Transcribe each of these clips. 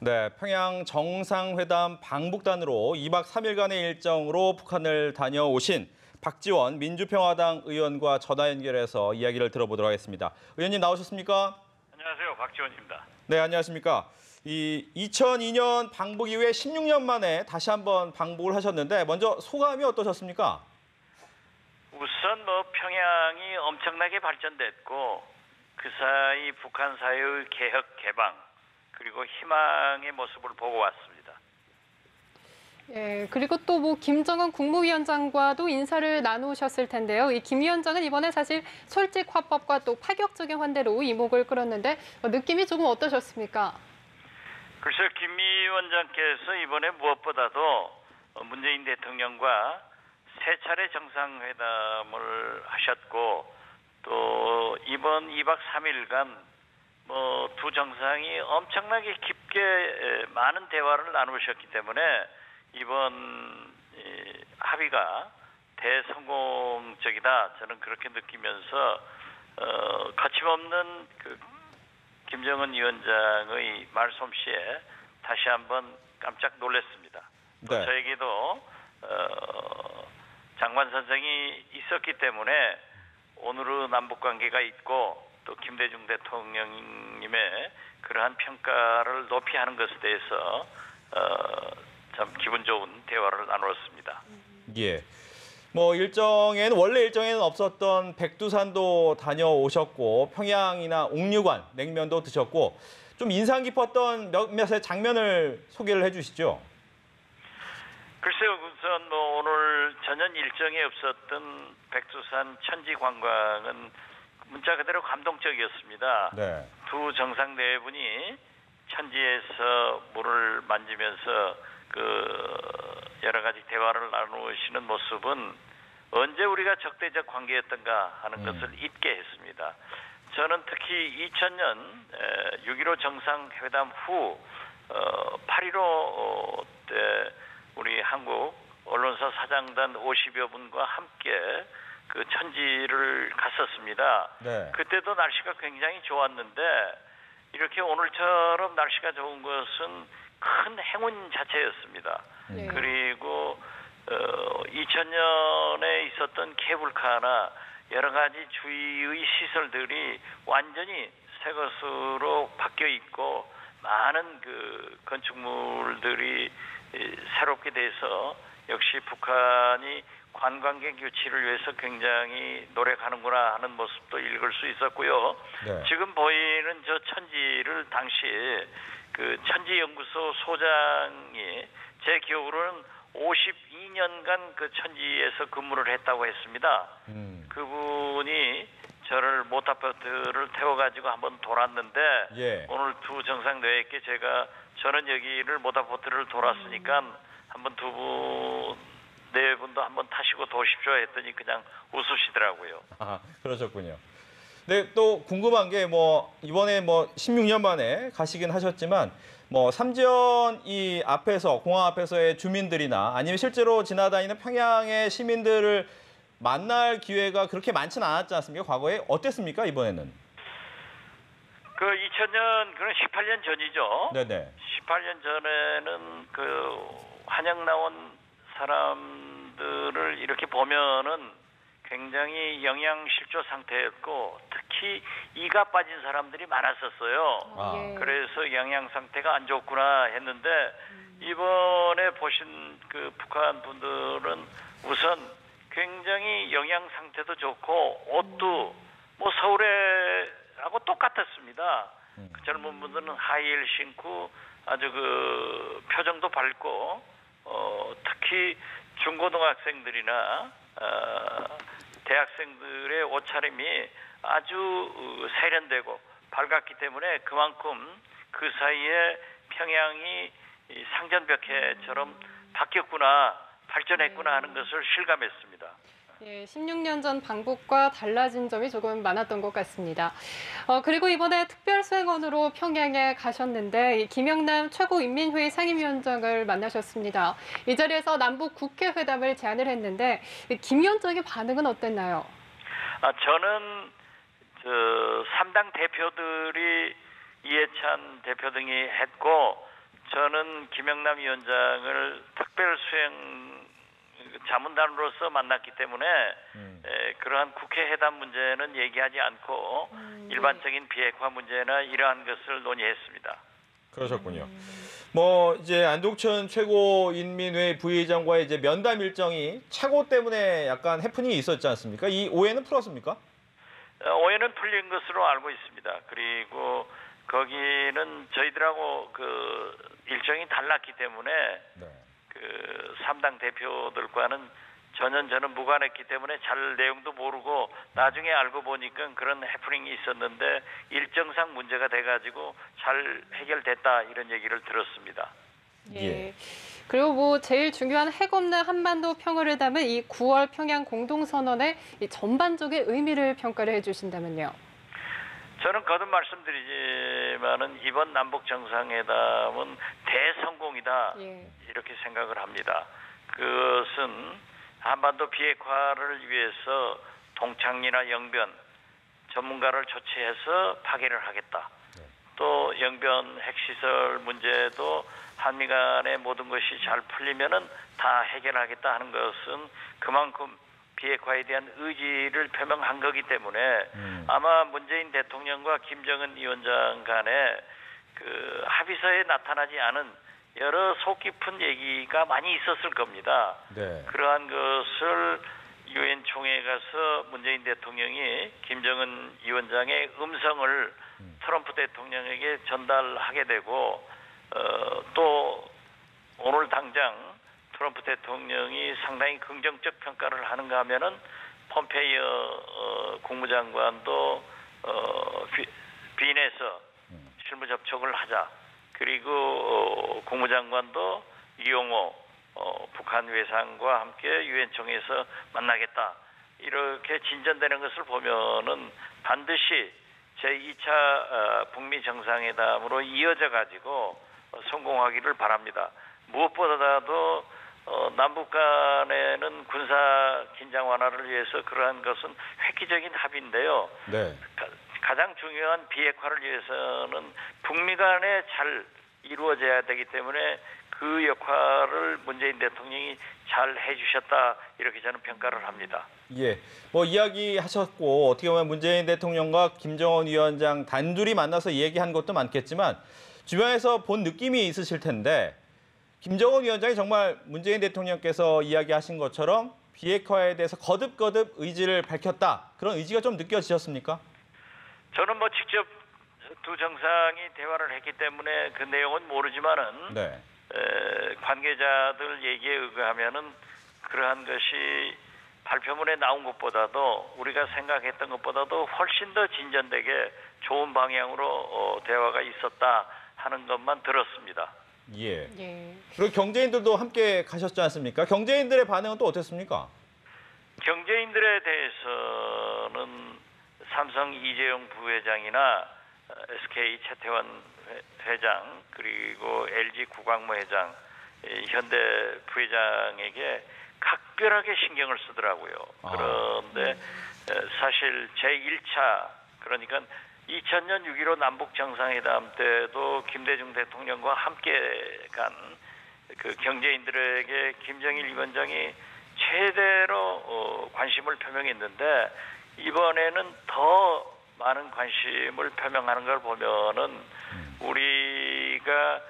네, 평양 정상회담 방북단으로 2박 3일간의 일정으로 북한을 다녀오신 박지원 민주평화당 의원과 전화 연결해서 이야기를 들어보도록 하겠습니다. 의원님 나오셨습니까? 안녕하세요. 박지원입니다. 네, 안녕하십니까. 2002년 방북 이후에 16년 만에 다시 한번 방북을 하셨는데 먼저 소감이 어떠셨습니까? 우선 평양이 엄청나게 발전됐고 그 사이 북한 사회의 개혁 개방 그리고 희망의 모습을 보고 왔습니다. 예, 그리고 또 김정은 국무위원장과도 인사를 나누셨을 텐데요. 이 김 위원장은 이번에 사실 솔직 화법과 또 파격적인 환대로 이목을 끌었는데 느낌이 조금 어떠셨습니까? 글쎄요, 김 위원장께서 이번에 무엇보다도 문재인 대통령과 세 차례 정상회담을 하셨고 또 이번 2박 3일간 두 정상이 엄청나게 깊게 많은 대화를 나누셨기 때문에 이번 합의가 대성공적이다. 저는 그렇게 느끼면서 거침없는 김정은 위원장의 말솜씨에 다시 한번 깜짝 놀랐습니다. 네. 저에게도 장관 선생이 있었기 때문에 오늘의 남북 관계가 있고 또 김대중 대통령님의 그러한 평가를 높이 하는 것에 대해서 참 기분 좋은 대화를 나눴습니다. 예. 원래 일정에는 없었던 백두산도 다녀오셨고 평양이나 옥류관 냉면도 드셨고 좀 인상 깊었던 몇몇의 장면을 소개를 해주시죠. 글쎄요, 우선 오늘 전혀 일정에 없었던 백두산 천지 관광은 문자 그대로 감동적이었습니다. 네. 두 정상 네 분이 천지에서 물을 만지면서 여러 가지 대화를 나누시는 모습은 언제 우리가 적대적 관계였던가 하는 것을 잊게 했습니다. 저는 특히 2000년 6.15 정상회담 후 8.15 때 우리 한국 언론사 사장단 50여 분과 함께 그 천지를 갔었습니다. 네. 그때도 날씨가 굉장히 좋았는데 이렇게 오늘처럼 날씨가 좋은 것은 큰 행운 자체였습니다. 네. 그리고 2000년에 있었던 케이블카나 여러 가지 주위의 시설들이 완전히 새 것으로 바뀌어 있고 많은 건축물들이 새롭게 돼서 역시 북한이 관광객 유치를 위해서 굉장히 노력하는구나 하는 모습도 읽을 수 있었고요. 네. 지금 보이는 저 천지를 당시 천지연구소 소장이 제 기억으로는 52년간 그 천지에서 근무를 했다고 했습니다. 그분이 저를 모타포트를 태워가지고 한번 돌았는데 예. 오늘 두 정상 뇌에게 제가 저는 여기를 모타포트를 돌았으니까 한번 네 분도 한번 타시고 도십시오 했더니 그냥 웃으시더라고요. 아, 그러셨군요. 네, 또 궁금한 게 이번에 16년 만에 가시긴 하셨지만 삼지연 이 앞에서 공항 앞에서의 주민들이나 아니면 실제로 지나다니는 평양의 시민들을 만날 기회가 그렇게 많지는 않았지 않습니까? 과거에 어땠습니까? 이번에는? 2000년 그건 18년 전이죠. 네네. 18년 전에는 환영 나온 사람들을 이렇게 보면은 굉장히 영양실조 상태였고 특히 이가 빠진 사람들이 많았었어요. 예. 그래서 영양 상태가 안 좋구나 했는데 이번에 보신 북한 분들은 우선 굉장히 영양 상태도 좋고 옷도 서울에하고 똑같았습니다. 젊은 분들은 하이힐 신고 아주 표정도 밝고 특히 중고등학생들이나 대학생들의 옷차림이 아주 세련되고 밝았기 때문에 그만큼 그 사이에 평양이 상전벽해처럼 바뀌었구나, 발전했구나 하는 것을 실감했습니다. 예, 16년 전 방북과 달라진 점이 조금 많았던 것 같습니다. 그리고 이번에 특별수행원으로 평양에 가셨는데 김영남 최고인민회의 상임위원장을 만나셨습니다. 이 자리에서 남북 국회회담을 제안을 했는데 김 위원장의 반응은 어땠나요? 저는 3당 대표들이 이해찬 대표 등이 했고 김영남 위원장을 특별 수행 자문단으로서 만났기 때문에 그러한 국회 회담 문제는 얘기하지 않고 일반적인 비핵화 문제나 이러한 것을 논의했습니다. 그러셨군요. 뭐 이제 안동천 최고인민회 부의장과의 이제 면담 일정이 착오 때문에 약간 해프닝이 있었지 않습니까? 이 오해는 풀었습니까? 오해는 풀린 것으로 알고 있습니다. 그리고 거기는 저희들하고 그 일정이 달랐기 때문에 네. 그 3당 대표들과는 전혀 저는 무관했기 때문에 잘 내용도 모르고 나중에 알고 보니까 그런 해프닝이 있었는데 일정상 문제가 돼가지고 잘 해결됐다 이런 얘기를 들었습니다. 예. 그리고 뭐 제일 중요한 핵 없는 한반도 평화를 담은 이 9월 평양 공동선언의 이 전반적인 의미를 평가를 해주신다면요. 저는 거듭 말씀드리지만은 이번 남북 정상회담은 대성공이다 예. 이렇게 생각을 합니다. 그것은 한반도 비핵화를 위해서 동창리나 영변 전문가를 조치해서 파괴를 하겠다. 또 영변 핵시설 문제도 한미 간의 모든 것이 잘 풀리면은 다 해결하겠다 하는 것은 그만큼 비핵화에 대한 의지를 표명한 거기 때문에 아마 문재인 대통령과 김정은 위원장 간에 그 합의서에 나타나지 않은 여러 속 깊은 얘기가 많이 있었을 겁니다. 네. 그러한 것을 유엔 총회에 가서 문재인 대통령이 김정은 위원장의 음성을 트럼프 대통령에게 전달하게 되고 또 오늘 당장 트럼프 대통령이 상당히 긍정적 평가를 하는가 하면은 폼페이오 국무장관도 빈에서 실무 접촉을 하자. 그리고 국무장관도 이용호 북한 외상과 함께 유엔 총회에서 만나겠다. 이렇게 진전되는 것을 보면은 반드시 제2차 북미 정상회담으로 이어져 가지고 성공하기를 바랍니다. 무엇보다도 남북 간에는 군사 긴장 완화를 위해서 그러한 것은 획기적인 합의인데요. 네. 가장 중요한 비핵화를 위해서는 북미 간에 잘 이루어져야 되기 때문에 그 역할을 문재인 대통령이 잘 해주셨다 이렇게 저는 평가를 합니다. 예, 뭐 이야기하셨고 어떻게 보면 문재인 대통령과 김정은 위원장 단둘이 만나서 얘기한 것도 많겠지만 주변에서 본 느낌이 있으실 텐데 김정은 위원장이 정말 문재인 대통령께서 이야기하신 것처럼 비핵화에 대해서 거듭거듭 의지를 밝혔다. 그런 의지가 좀 느껴지셨습니까? 저는 뭐 직접 두 정상이 대화를 했기 때문에 그 내용은 모르지만은 네. 관계자들 얘기에 의하면은 그러한 것이 발표문에 나온 것보다도 우리가 생각했던 것보다도 훨씬 더 진전되게 좋은 방향으로 대화가 있었다 하는 것만 들었습니다. 예. 예. 그리고 경제인들도 함께 가셨지 않습니까? 경제인들의 반응은 또 어땠습니까? 경제인들에 대해서는 삼성 이재용 부회장이나 SK 최태원 회장 그리고 LG 구광모 회장, 현대 부회장에게 각별하게 신경을 쓰더라고요. 그런데 사실 제1차 그러니까 2000년 6.15 남북 정상회담 때도 김대중 대통령과 함께 간 그 경제인들에게 김정일 위원장이 최대로 관심을 표명했는데 이번에는 더 많은 관심을 표명하는 걸 보면은 우리가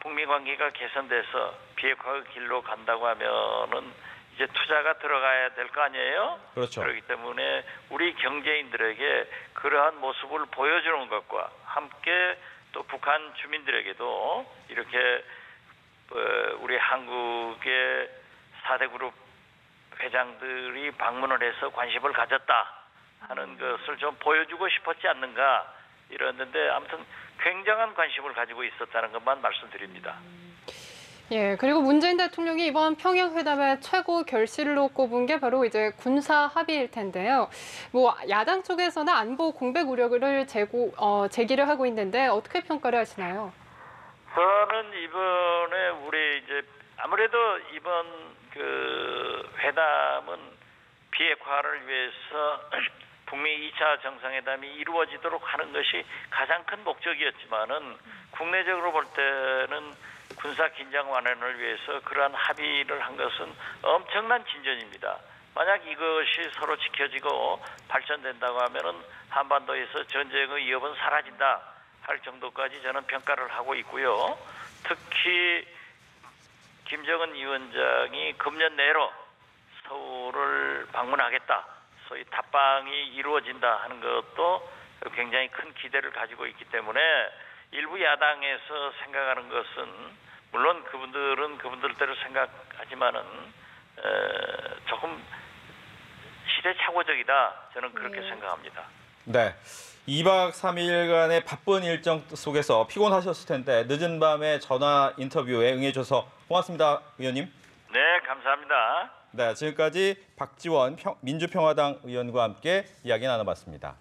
북미 관계가 개선돼서 비핵화의 길로 간다고 하면은 이제 투자가 들어가야 될 거 아니에요? 그렇죠. 그렇기 때문에 우리 경제인들에게 그러한 모습을 보여주는 것과 함께 또 북한 주민들에게도 이렇게 우리 한국의 4대 그룹 회장들이 방문을 해서 관심을 가졌다 하는 것을 좀 보여주고 싶었지 않는가 이랬는데 아무튼 굉장한 관심을 가지고 있었다는 것만 말씀드립니다. 예, 그리고 문재인 대통령이 이번 평양회담의 최고 결실로 꼽은 게 바로 이제 군사 합의일 텐데요. 뭐 야당 쪽에서는 안보 공백 우려를 제기를 하고 있는데 어떻게 평가를 하시나요? 저는 이번에 우리 이제 아무래도 이번 그 회담은 비핵화를 위해서 북미 2차 정상회담이 이루어지도록 하는 것이 가장 큰 목적이었지만은 국내적으로 볼 때는 군사 긴장 완화를 위해서 그러한 합의를 한 것은 엄청난 진전입니다. 만약 이것이 서로 지켜지고 발전된다고 하면은 한반도에서 전쟁의 위협은 사라진다 할 정도까지 저는 평가를 하고 있고요. 특히 김정은 위원장이 금년 내로 서울을 방문하겠다, 소위 답방이 이루어진다 하는 것도 굉장히 큰 기대를 가지고 있기 때문에 일부 야당에서 생각하는 것은 물론 그분들은 그분들대로 생각하지만은 조금 시대착오적이다, 저는 그렇게 생각합니다. 네. 2박 3일간의 바쁜 일정 속에서 피곤하셨을 텐데 늦은 밤에 전화 인터뷰에 응해줘서 고맙습니다, 의원님. 네, 감사합니다. 네, 지금까지 박지원 민주평화당 의원과 함께 이야기 나눠봤습니다.